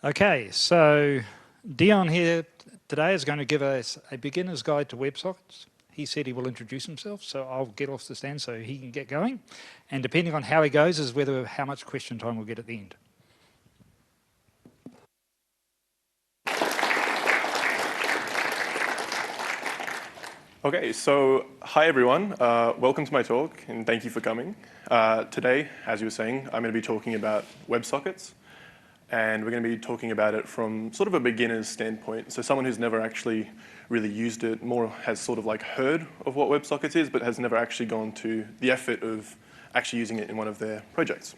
Okay, so Dion here today is going to give us a beginner's guide to WebSockets. He said he will introduce himself, so I'll get off the stand so he can get going. And depending on how he goes is how much question time we'll get at the end. Okay, so hi everyone. Welcome to my talk and thank you for coming. Today, as you were saying, I'm going to be talking about WebSockets. And we're going to be talking about it from sort of a beginner's standpoint. So someone who's never actually really used it, more has sort of like heard of what WebSockets is, but has never actually gone to the effort of actually using it in one of their projects.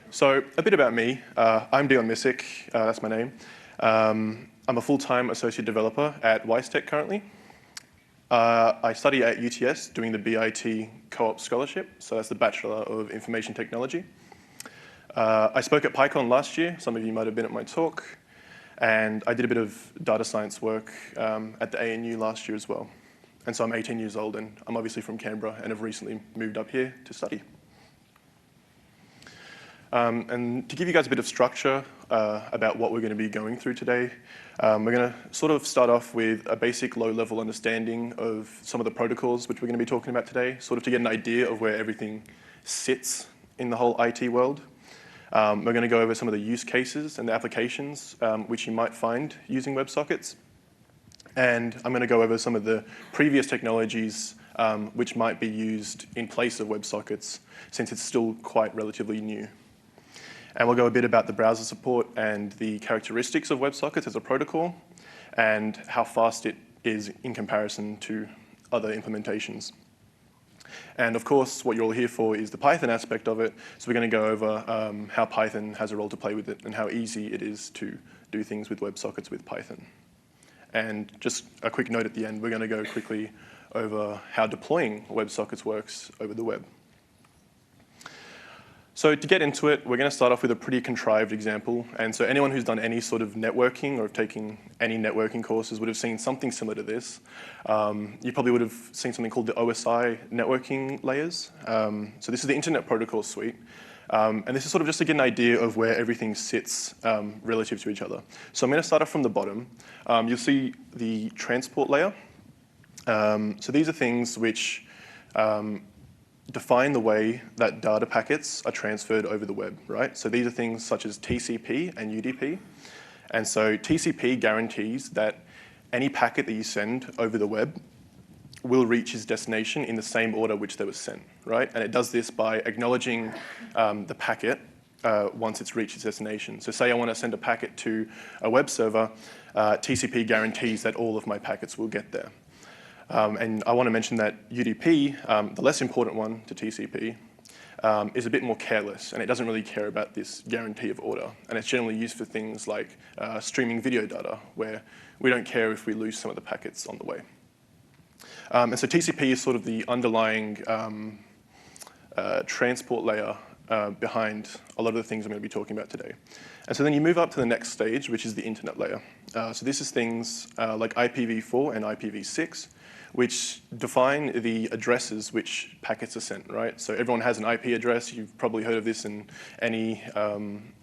So a bit about me. I'm Dion Misic, that's my name. I'm a full-time associate developer at WiseTech currently. I study at UTS doing the BIT Co-op Scholarship, so that's the Bachelor of Information Technology. I spoke at PyCon last year. Some of you might have been at my talk. And I did a bit of data science work at the ANU last year as well. And so I'm 18 years old, and I'm obviously from Canberra and have recently moved up here to study. And to give you guys a bit of structure about what we're going to be going through today, we're going to sort of start off with a basic low-level understanding of some of the protocols which we're going to be talking about today, sort of to get an idea of where everything sits in the whole IT world. We're going to go over some of the use cases and the applications which you might find using WebSockets. And I'm going to go over some of the previous technologies which might be used in place of WebSockets, since it's still quite relatively new. And we'll go a bit about the browser support and the characteristics of WebSockets as a protocol, and how fast it is in comparison to other implementations. And of course, what you're all here for is the Python aspect of it. So we're going to go over how Python has a role to play with it and how easy it is to do things with WebSockets with Python. And just a quick note at the end, we're going to go quickly over how deploying WebSockets works over the web. So to get into it, we're going to start off with a pretty contrived example. And so anyone who's done any sort of networking or taking any networking courses would have seen something similar to this. You probably would have seen something called the OSI networking layers. So this is the Internet Protocol Suite. And this is sort of just to get an idea of where everything sits relative to each other. So I'm going to start off from the bottom. You'll see the transport layer. So these are things which define the way that data packets are transferred over the web, right? So these are things such as TCP and UDP. And so TCP guarantees that any packet that you send over the web will reach its destination in the same order which they were sent, right? And it does this by acknowledging the packet once it's reached its destination. So say I want to send a packet to a web server, TCP guarantees that all of my packets will get there. And I want to mention that UDP, the less important one to TCP, is a bit more careless, and it doesn't really care about this guarantee of order. And it's generally used for things like streaming video data, where we don't care if we lose some of the packets on the way. And so TCP is sort of the underlying transport layer behind a lot of the things I'm going to be talking about today. And so then you move up to the next stage, which is the internet layer. So this is things like IPv4 and IPv6, which define the addresses which packets are sent, right? So everyone has an IP address. You've probably heard of this in any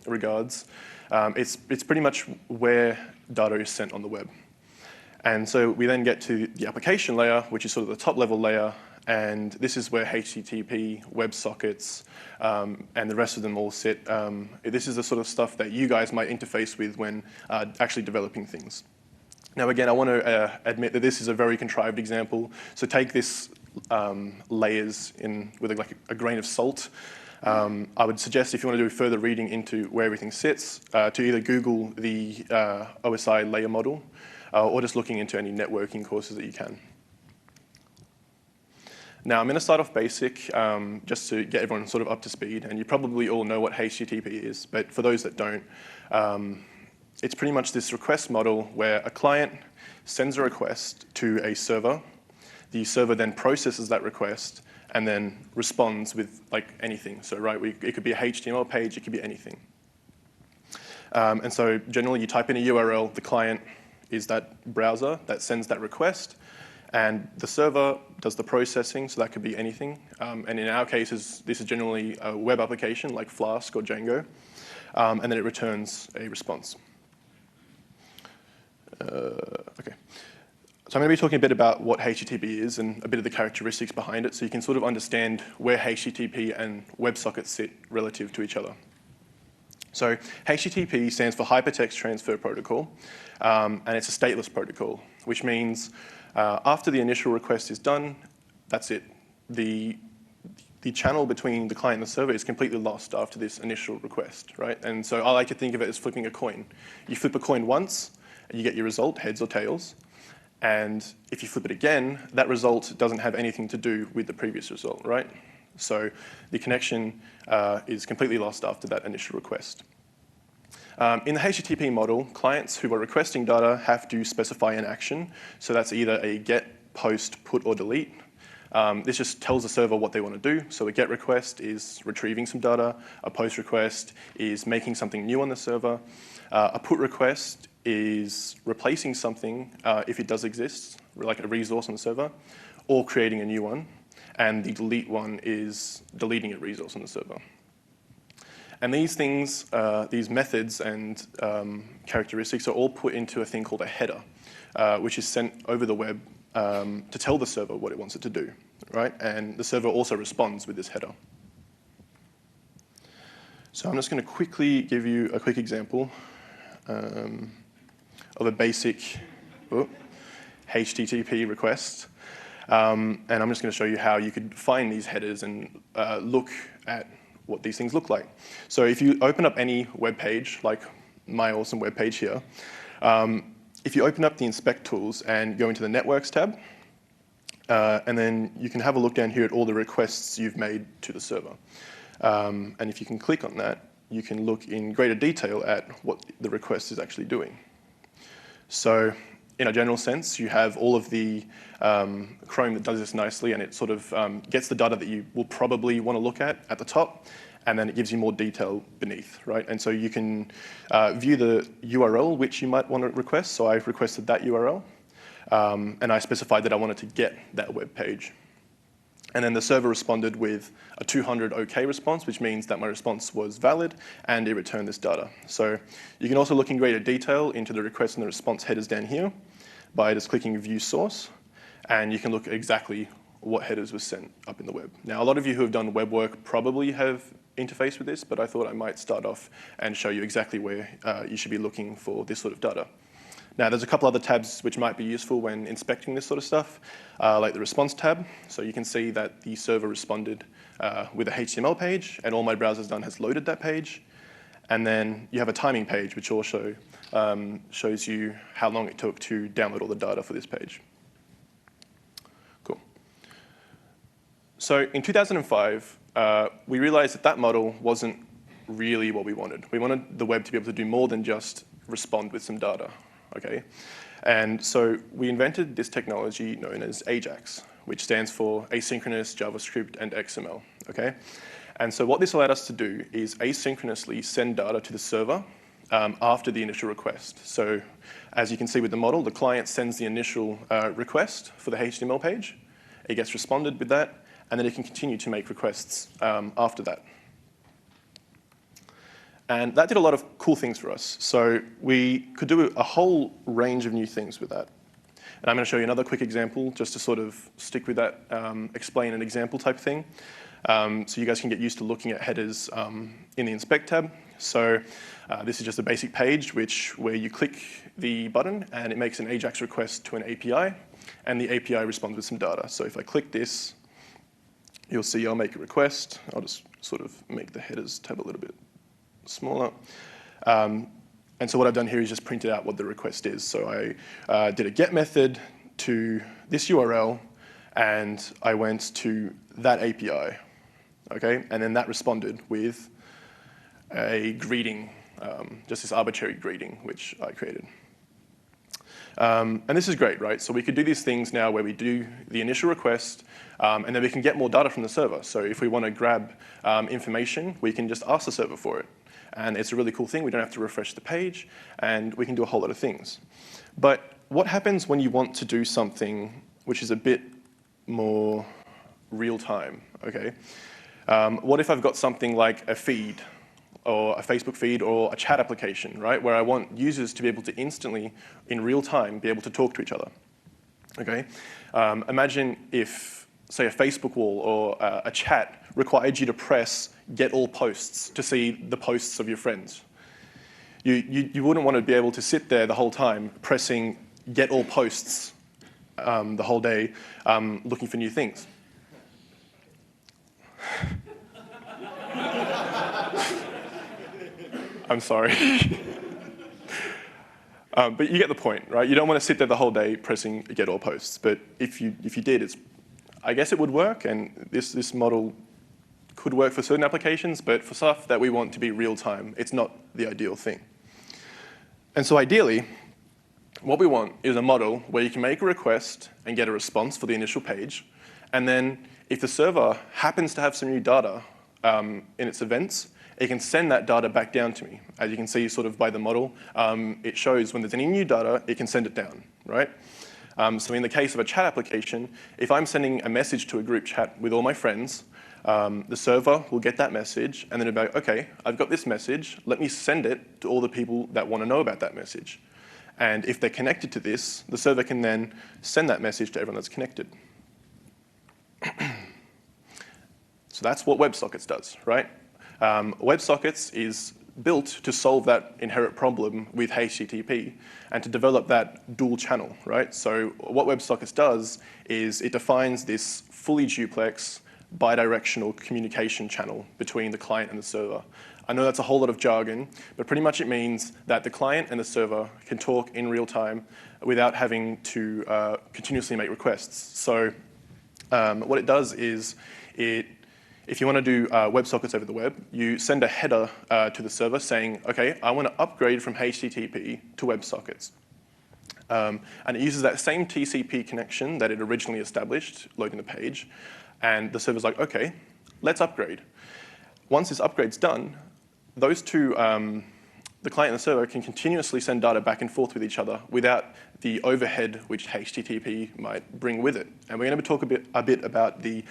regards. It's pretty much where data is sent on the web. And so we then get to the application layer, which is sort of the top level layer. And this is where HTTP, WebSockets, and the rest of them all sit. This is the sort of stuff that you guys might interface with when actually developing things. Now, again, I want to admit that this is a very contrived example. So take this layers with like a grain of salt. I would suggest if you want to do further reading into where everything sits, to either Google the OSI layer model or just looking into any networking courses that you can. Now, I'm going to start off basic just to get everyone sort of up to speed. And you probably all know what HTTP is. But for those that don't, it's pretty much this request model where a client sends a request to a server. The server then processes that request and then responds with like anything. So right, it could be a HTML page, it could be anything. And so generally you type in a URL, the client is that browser that sends that request, and the server does the processing, so that could be anything. And in our cases, this is generally a web application like Flask or Django. and then it returns a response. Okay. So I'm going to be talking a bit about what HTTP is and a bit of the characteristics behind it, so you can sort of understand where HTTP and WebSockets sit relative to each other. So HTTP stands for Hypertext Transfer Protocol, and it's a stateless protocol, which means after the initial request is done, that's it. The channel between the client and the server is completely lost after this initial request, right? And so I like to think of it as flipping a coin. You flip a coin once, and you get your result, heads or tails. And if you flip it again, that result doesn't have anything to do with the previous result, right? So the connection is completely lost after that initial request. In the HTTP model, clients who are requesting data have to specify an action. So that's either a get, post, put, or delete. This just tells the server what they want to do. So a get request is retrieving some data. A post request is making something new on the server. A put request is replacing something, if it does exist, like a resource on the server, or creating a new one. And the delete one is deleting a resource on the server. And these things, these methods and characteristics are all put into a thing called a header, which is sent over the web to tell the server what it wants it to do, right? And the server also responds with this header. So I'm just going to quickly give you a quick example of a basic HTTP request. And I'm just going to show you how you could find these headers and look at what these things look like. So if you open up any web page, like my awesome web page here, if you open up the inspect tools and go into the networks tab, and then you can have a look down here at all the requests you've made to the server. And if you can click on that, you can look in greater detail at what the request is actually doing. So in a general sense, you have all of the Chrome that does this nicely, and it sort of gets the data that you will probably want to look at the top, and then it gives you more detail beneath, right? And so you can view the URL which you might want to request. So I've requested that URL, and I specified that I wanted to get that web page. And then the server responded with a 200 OK response, which means that my response was valid, and it returned this data. So you can also look in greater detail into the request and the response headers down here by just clicking View Source, and you can look at exactly what headers were sent up in the web. Now, a lot of you who have done web work probably have interfaced with this, but I thought I might start off and show you exactly where you should be looking for this sort of data. Now, there's a couple other tabs which might be useful when inspecting this sort of stuff, like the response tab. So you can see that the server responded with a HTML page, and all my browser's done has loaded that page. And then you have a timing page, which also shows you how long it took to download all the data for this page. Cool. So in 2005, we realized that that model wasn't really what we wanted. We wanted the web to be able to do more than just respond with some data. Okay, and so we invented this technology known as Ajax, which stands for Asynchronous JavaScript and XML. Okay, and so what this allowed us to do is asynchronously send data to the server after the initial request. So as you can see with the model, the client sends the initial request for the HTML page. It gets responded with that, and then it can continue to make requests after that. And that did a lot of cool things for us. So we could do a whole range of new things with that. And I'm going to show you another quick example just to sort of stick with that, explain an example type thing. So you guys can get used to looking at headers in the inspect tab. So this is just a basic page where you click the button and it makes an Ajax request to an API, and the API responds with some data. So if I click this, you'll see I'll make a request. I'll just sort of make the headers tab a little bit smaller. And so what I've done here is just printed out what the request is. So I did a get method to this URL, and I went to that API, okay? And then that responded with a greeting, just this arbitrary greeting, which I created. And this is great, right? So we could do these things now where we do the initial request, and then we can get more data from the server. So if we want to grab information, we can just ask the server for it. And it's a really cool thing. We don't have to refresh the page, and we can do a whole lot of things. But what happens when you want to do something which is a bit more real time, okay? What if I've got something like a feed, or a Facebook feed or a chat application, right? Where I want users to be able to instantly, in real time, be able to talk to each other. Okay? Imagine if, say, a Facebook wall or a chat required you to press get all posts to see the posts of your friends. You wouldn't want to be able to sit there the whole time pressing get all posts the whole day looking for new things. I'm sorry. But you get the point, right? You don't want to sit there the whole day pressing get all posts. But if you did, I guess it would work, and this model could work for certain applications, but for stuff that we want to be real time, it's not the ideal thing. And so ideally, what we want is a model where you can make a request and get a response for the initial page, and then if the server happens to have some new data in its events, it can send that data back down to me. As you can see sort of by the model, it shows when there's any new data, it can send it down, right? So in the case of a chat application, if I'm sending a message to a group chat with all my friends, the server will get that message and then it'll be like, okay, I've got this message, let me send it to all the people that want to know about that message. And if they're connected to this, the server can then send that message to everyone that's connected. So that's what WebSockets does, right? WebSockets is built to solve that inherent problem with HTTP and to develop that dual channel, right? So what WebSockets does is it defines this fully duplex bidirectional communication channel between the client and the server. I know that's a whole lot of jargon, but pretty much it means that the client and the server can talk in real time without having to continuously make requests. So what it does is if you want to do WebSockets over the web, you send a header to the server saying, okay, I want to upgrade from HTTP to WebSockets. And it uses that same TCP connection that it originally established, loading the page. And the server's like, okay, let's upgrade. Once this upgrade's done, those two, the client and the server, can continuously send data back and forth with each other without the overhead which HTTP might bring with it. And we're going to talk a bit about the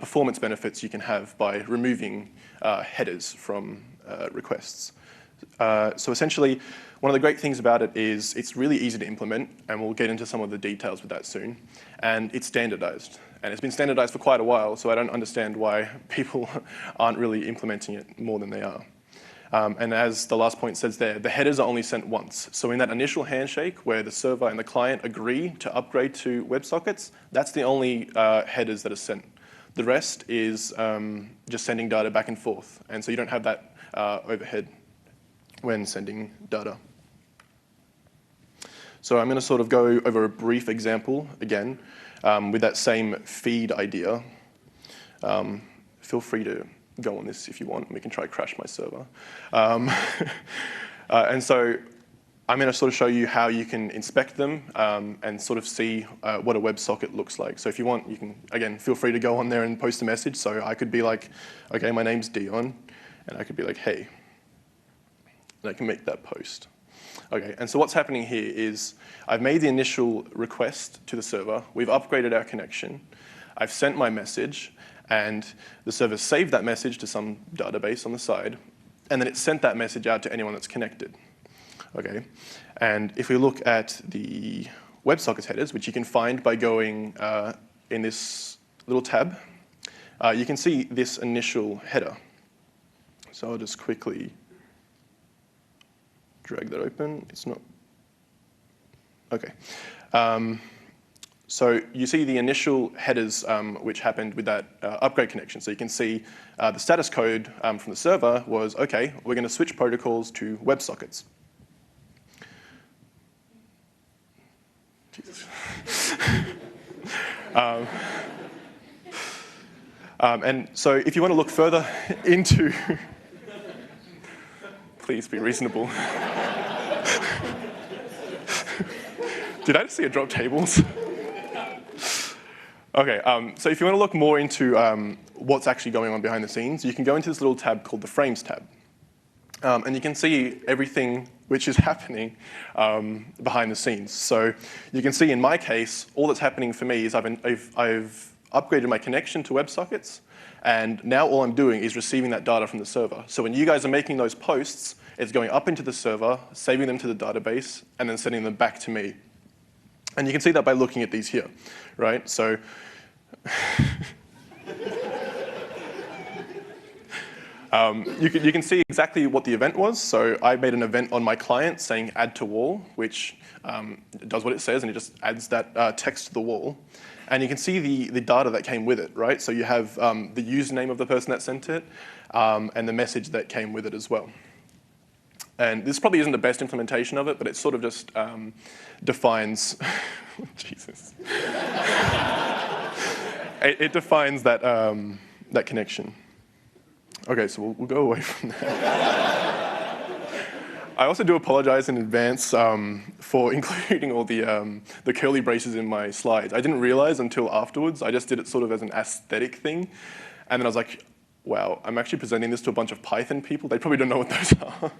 performance benefits you can have by removing headers from requests. So essentially, one of the great things about it is it's really easy to implement, and we'll get into some of the details with that soon. And it's standardized. And it's been standardized for quite a while, so I don't understand why people aren't really implementing it more than they are. And as the last point says there, the headers are only sent once. So in that initial handshake where the server and the client agree to upgrade to WebSockets, that's the only headers that are sent. The rest is just sending data back and forth. And so you don't have that overhead when sending data. So I'm going to sort of go over a brief example again with that same feed idea. Feel free to go on this if you want. We can try to crash my server. And so I'm going to sort of show you how you can inspect them and sort of see what a WebSocket looks like. So if you want, you can, again, feel free to go on there and post a message. So I could be like, okay, my name's Dion. And I could be like, hey. And I can make that post. Okay, and so what's happening here is I've made the initial request to the server. We've upgraded our connection. I've sent my message. And the server saved that message to some database on the side, and then it sent that message out to anyone that's connected. Okay, and if we look at the WebSockets headers, which you can find by going in this little tab, you can see this initial header. So I'll just quickly drag that open. It's not. Okay. So you see the initial headers which happened with that upgrade connection. So you can see the status code from the server was, okay, we're going to switch protocols to WebSockets. Jesus. And so if you want to look further into, please be reasonable. Did I just see a drop tables? Okay, so if you want to look more into what's actually going on behind the scenes, you can go into this little tab called the Frames tab. And you can see everything which is happening behind the scenes. So you can see in my case, all that's happening for me is I've upgraded my connection to WebSockets, and now all I'm doing is receiving that data from the server. So when you guys are making those posts, it's going up into the server, saving them to the database, and then sending them back to me. And you can see that by looking at these here, right? So you can see exactly what the event was. So I made an event on my client saying add to wall, which does what it says, and it just adds that text to the wall. And you can see the data that came with it, right? So you have the username of the person that sent it and the message that came with it as well. And this probably isn't the best implementation of it, but it sort of just defines, Jesus. It defines that, that connection. Okay, so we'll go away from that. I also do apologize in advance for including all the curly braces in my slides. I didn't realize until afterwards. I just did it sort of as an aesthetic thing. And then I was like, wow, I'm actually presenting this to a bunch of Python people. They probably don't know what those are.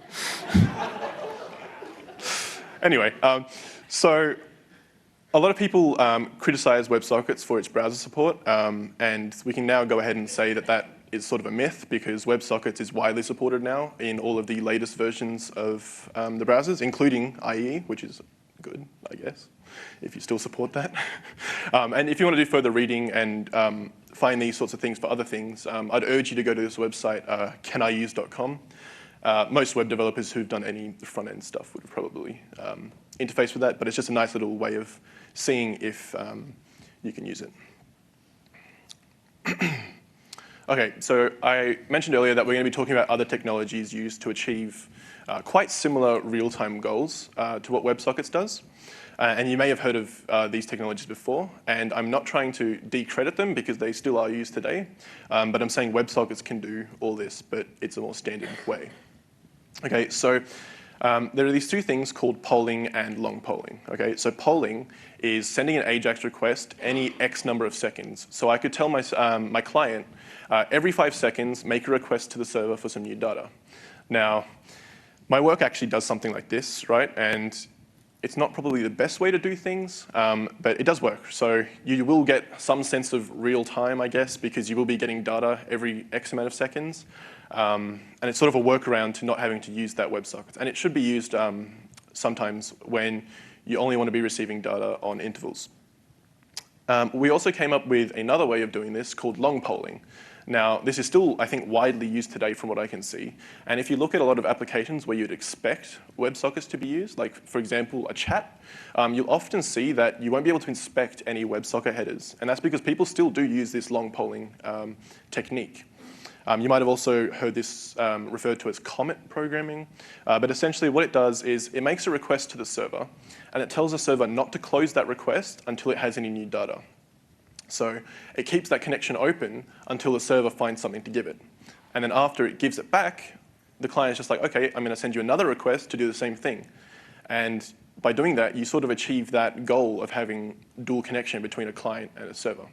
Anyway, so a lot of people criticize WebSockets for its browser support. And we can now go ahead and say that that is sort of a myth, because WebSockets is widely supported now in all of the latest versions of the browsers, including IE, which is good, I guess, if you still support that. And if you want to do further reading and find these sorts of things for other things, I'd urge you to go to this website, caniuse.com. Most web developers who've done any front-end stuff would have probably interface with that, but it's just a nice little way of seeing if you can use it. Okay, so I mentioned earlier that we're going to be talking about other technologies used to achieve quite similar real-time goals to what WebSockets does. And you may have heard of these technologies before, and I'm not trying to decredit them because they still are used today, but I'm saying WebSockets can do all this, but it's a more standard way. Okay, so there are these two things called polling and long polling. Okay, so polling is sending an Ajax request any X number of seconds. So I could tell my client, every 5 seconds, make a request to the server for some new data. Now, my work actually does something like this, right? And it's not probably the best way to do things, but it does work. So you will get some sense of real time, I guess, because you will be getting data every X amount of seconds. And it's sort of a workaround to not having to use that WebSocket. And it should be used sometimes when you only want to be receiving data on intervals. We also came up with another way of doing this called long polling. Now, this is still, I think, widely used today from what I can see. And if you look at a lot of applications where you'd expect WebSockets to be used, like, for example, a chat, you'll often see that you won't be able to inspect any WebSocket headers. And that's because people still do use this long polling technique. You might have also heard this referred to as comet programming. But essentially what it does is it makes a request to the server, and it tells the server not to close that request until it has any new data. So it keeps that connection open until the server finds something to give it. And then after it gives it back, the client is just like, OK, I'm going to send you another request to do the same thing. And by doing that, you sort of achieve that goal of having dual connection between a client and a server.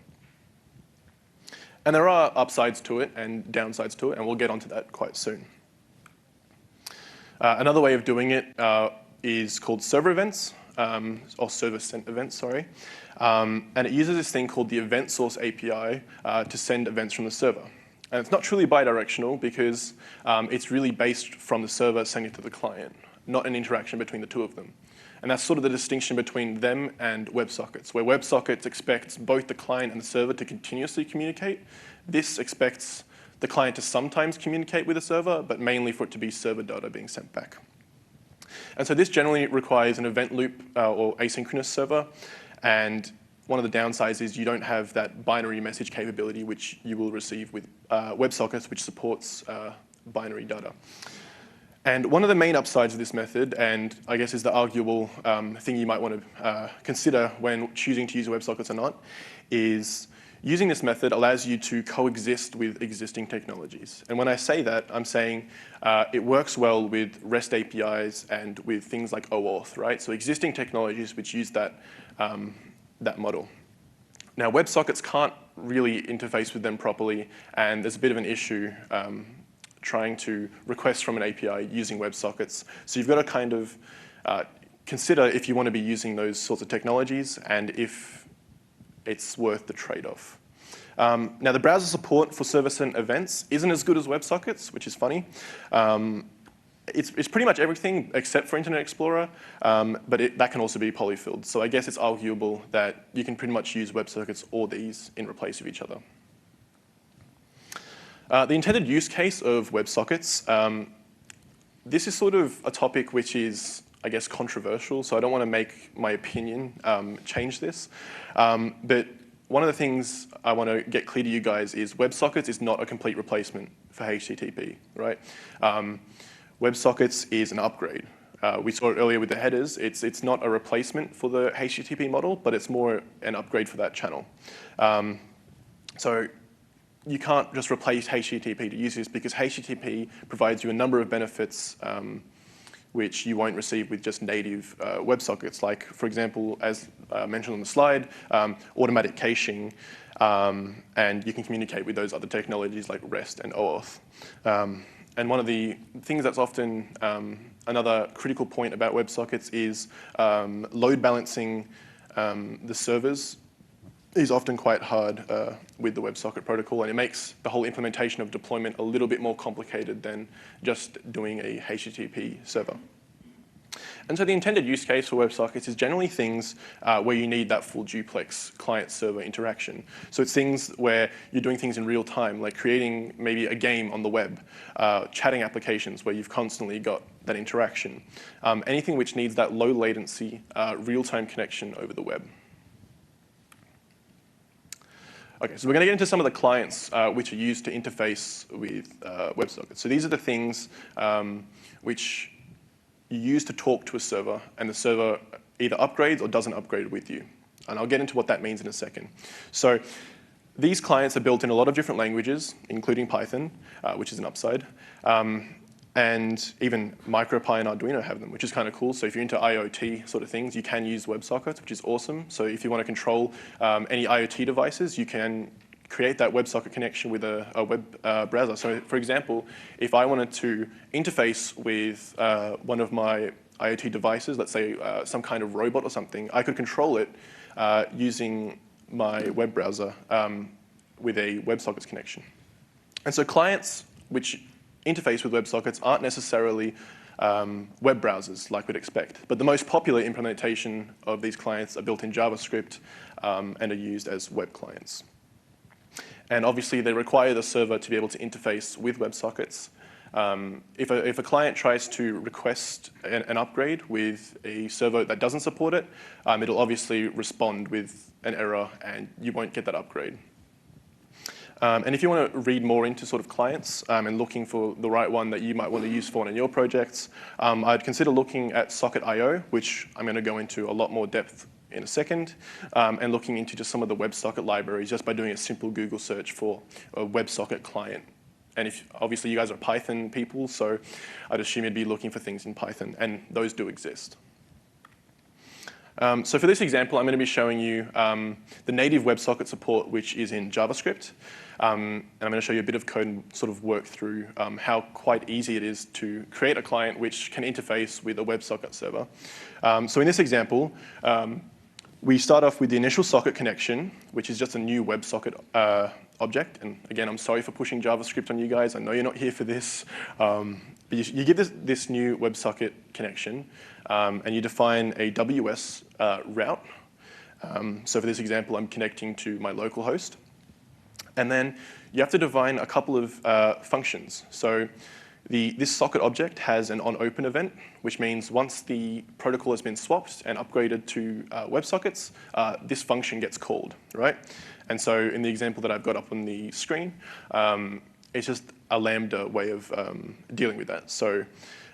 And there are upsides to it and downsides to it, and we'll get onto that quite soon. Another way of doing it is called server events, or server-sent events, sorry. And it uses this thing called the event source API to send events from the server. And it's not truly bidirectional because it's really based from the server sending it to the client, not an interaction between the two of them. And that's sort of the distinction between them and WebSockets, where WebSockets expects both the client and the server to continuously communicate. This expects the client to sometimes communicate with the server, but mainly for it to be server data being sent back. And so this generally requires an event loop or asynchronous server. And one of the downsides is you don't have that binary message capability, which you will receive with WebSockets, which supports binary data. And one of the main upsides of this method, and I guess is the arguable thing you might want to consider when choosing to use WebSockets or not, is using this method allows you to coexist with existing technologies. And when I say that, I'm saying it works well with REST APIs and with things like OAuth, right? So existing technologies which use that model. Now, WebSockets can't really interface with them properly, and there's a bit of an issue trying to request from an API using WebSockets. So you've got to kind of consider if you want to be using those sorts of technologies and if it's worth the trade-off. Now, the browser support for server-sent events isn't as good as WebSockets, which is funny. It's pretty much everything except for Internet Explorer, but that can also be polyfilled. So I guess it's arguable that you can pretty much use WebSockets or these in replace of each other. The intended use case of WebSockets, this is sort of a topic which is, I guess, controversial, so I don't want to make my opinion change this. But one of the things I want to get clear to you guys is WebSockets is not a complete replacement for HTTP, right? WebSockets is an upgrade. We saw it earlier with the headers. It's not a replacement for the HTTP model, but it's more an upgrade for that channel. So you can't just replace HTTP to use this because HTTP provides you a number of benefits which you won't receive with just native WebSockets. Like, for example, as mentioned on the slide, automatic caching, and you can communicate with those other technologies like REST and OAuth. And one of the things that's often another critical point about WebSockets is load balancing the servers is often quite hard with the WebSocket protocol, and it makes the whole implementation of deployment a little bit more complicated than just doing a HTTP server. And so the intended use case for WebSockets is generally things where you need that full duplex client-server interaction. So it's things where you're doing things in real time, like creating maybe a game on the web, chatting applications where you've constantly got that interaction, anything which needs that low latency, real-time connection over the web. Okay, so we're going to get into some of the clients which are used to interface with WebSockets. So these are the things which you use to talk to a server, and the server either upgrades or doesn't upgrade with you. And I'll get into what that means in a second. So these clients are built in a lot of different languages, including Python, which is an upside. And even MicroPy and Arduino have them, which is kind of cool. So if you're into IoT sort of things, you can use WebSockets, which is awesome. So if you want to control any IoT devices, you can create that WebSocket connection with a web browser. So for example, if I wanted to interface with one of my IoT devices, let's say some kind of robot or something, I could control it using my web browser with a WebSockets connection. And so clients which interface with WebSockets aren't necessarily web browsers like we'd expect, but the most popular implementation of these clients are built in JavaScript and are used as web clients. And obviously, they require the server to be able to interface with WebSockets. If a client tries to request an upgrade with a server that doesn't support it, it'll obviously respond with an error, and you won't get that upgrade. And if you want to read more into sort of clients and looking for the right one that you might want to use for one in your projects, I'd consider looking at Socketlo, which I'm going to go into a lot more depth in a second, and looking into just some of the WebSocket libraries just by doing a simple Google search for a WebSocket client. And obviously you guys are Python people, so I'd assume you'd be looking for things in Python, and those do exist. So for this example, I'm going to be showing you the native WebSocket support, which is in JavaScript. And I'm going to show you a bit of code and sort of work through how quite easy it is to create a client which can interface with a WebSocket server. So in this example, we start off with the initial socket connection, which is just a new WebSocket object. And again, I'm sorry for pushing JavaScript on you guys. I know you're not here for this. But you give this new WebSocket connection, and you define a WS route. So for this example, I'm connecting to my local host. And then you have to define a couple of functions. So this socket object has an onOpen event, which means once the protocol has been swapped and upgraded to WebSockets, this function gets called, right? And so in the example that I've got up on the screen, it's just a Lambda way of dealing with that. So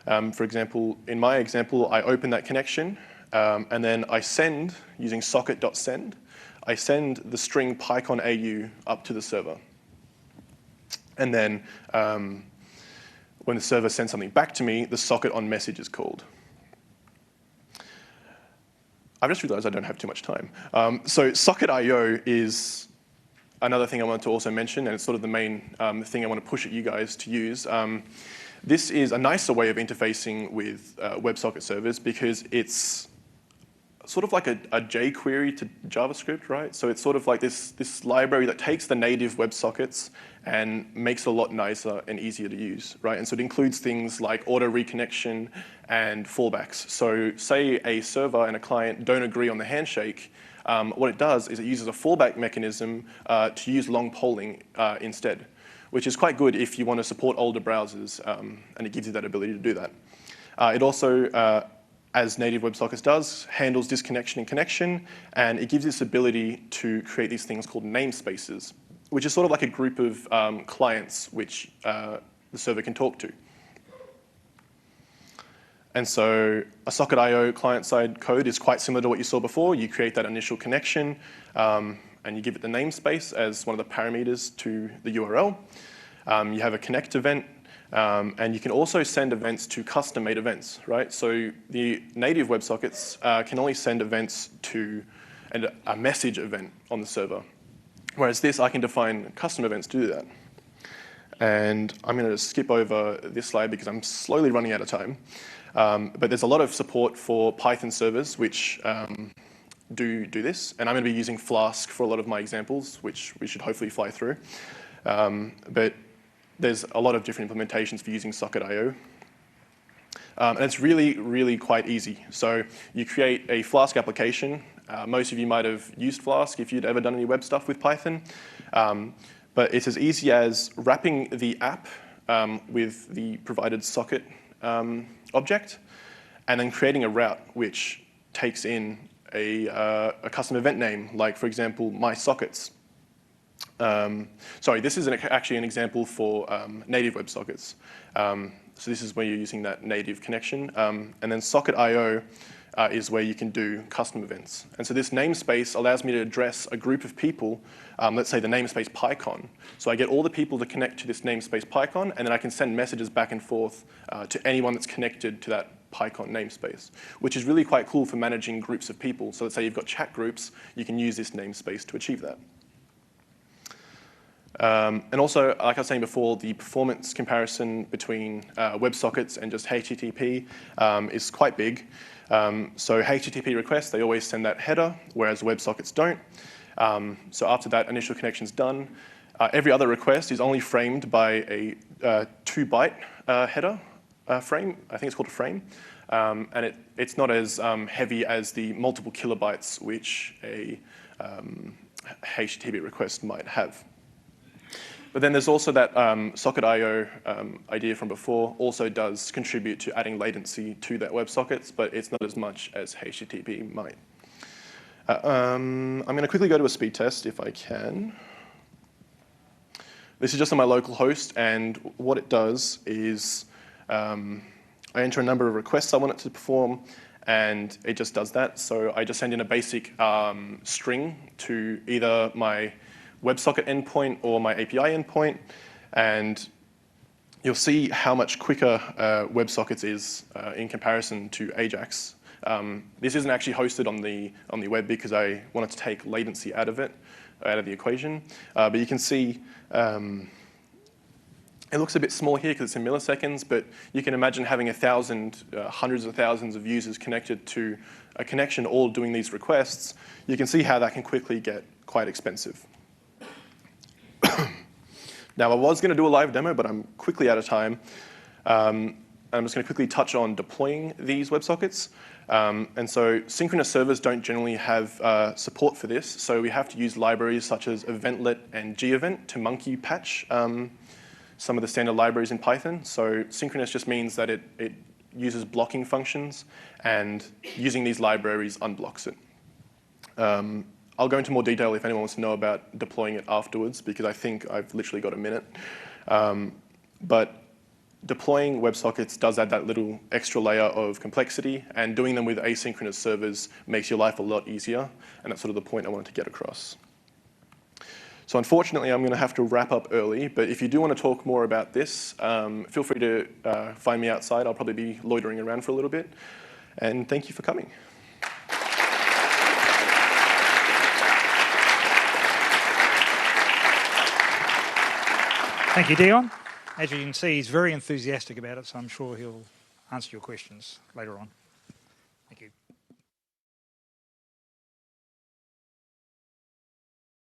for example, in my example, I open that connection, and then I send, using socket.send, I send the string PyCon AU up to the server. And then when the server sends something back to me, the socket on message is called. I've just realized I don't have too much time. So Socket.io is another thing I wanted to also mention, and it's sort of the main thing I want to push at you guys to use. This is a nicer way of interfacing with WebSocket servers because it's sort of like a jQuery to JavaScript, right? So it's sort of like this library that takes the native WebSockets and makes it a lot nicer and easier to use, right? And so it includes things like auto reconnection and fallbacks. So say a server and a client don't agree on the handshake, what it does is it uses a fallback mechanism to use long polling instead, which is quite good if you want to support older browsers, and it gives you that ability to do that. It also, as native WebSockets does, handles disconnection and connection, and it gives this ability to create these things called namespaces, which is sort of like a group of clients which the server can talk to. And so a Socketlo client-side code is quite similar to what you saw before. You create that initial connection, and you give it the namespace as one of the parameters to the URL. You have a connect event, and you can also send events to custom-made events, right? So the native WebSockets can only send events to a message event on the server, whereas this, I can define custom events to do that. And I'm going to skip over this slide because I'm slowly running out of time. But there's a lot of support for Python servers which do this, and I'm going to be using Flask for a lot of my examples, which we should hopefully fly through. But there's a lot of different implementations for using Socketlo. And it's really, really quite easy. So you create a Flask application. Most of you might have used Flask if you'd ever done any web stuff with Python. But it's as easy as wrapping the app with the provided socket object, and then creating a route which takes in a custom event name, like, for example, my sockets. Sorry, this is actually an example for native WebSockets. So this is where you're using that native connection. And then Socketio is where you can do custom events. And so this namespace allows me to address a group of people, let's say the namespace PyCon. So I get all the people to connect to this namespace PyCon, and then I can send messages back and forth to anyone that's connected to that PyCon namespace, which is really quite cool for managing groups of people. So let's say you've got chat groups, you can use this namespace to achieve that. And also, like I was saying before, the performance comparison between WebSockets and just HTTP is quite big. So HTTP requests, they always send that header, whereas WebSockets don't. So after that initial connection's done, every other request is only framed by a 2-byte header frame. I think it's called a frame. And it's not as heavy as the multiple kilobytes which a HTTP request might have. But then there's also that Socketio idea from before also does contribute to adding latency to that WebSockets, but it's not as much as HTTP might. I'm going to quickly go to a speed test if I can. This is just on my local host, and what it does is I enter a number of requests I want it to perform, and it just does that. So I just send in a basic string to either my WebSocket endpoint or my API endpoint, and you'll see how much quicker WebSockets is in comparison to Ajax. This isn't actually hosted on the web because I wanted to take latency out of the equation. But you can see it looks a bit small here because it's in milliseconds, but you can imagine having 1,000, hundreds of thousands of users connected to a connection all doing these requests. You can see how that can quickly get quite expensive. Now, I was going to do a live demo, but I'm quickly out of time. I'm just going to quickly touch on deploying these WebSockets. And so synchronous servers don't generally have support for this, so we have to use libraries such as eventlet and gevent to monkey patch some of the standard libraries in Python. So synchronous just means that it uses blocking functions, and using these libraries unblocks it. I'll go into more detail if anyone wants to know about deploying it afterwards, because I think I've literally got a minute. But deploying WebSockets does add that little extra layer of complexity, and doing them with asynchronous servers makes your life a lot easier, and that's sort of the point I wanted to get across. So unfortunately, I'm going to have to wrap up early, but if you do want to talk more about this, feel free to find me outside. I'll probably be loitering around for a little bit, and thank you for coming. Thank you, Dion. As you can see, he's very enthusiastic about it, so I'm sure he'll answer your questions later on. Thank you.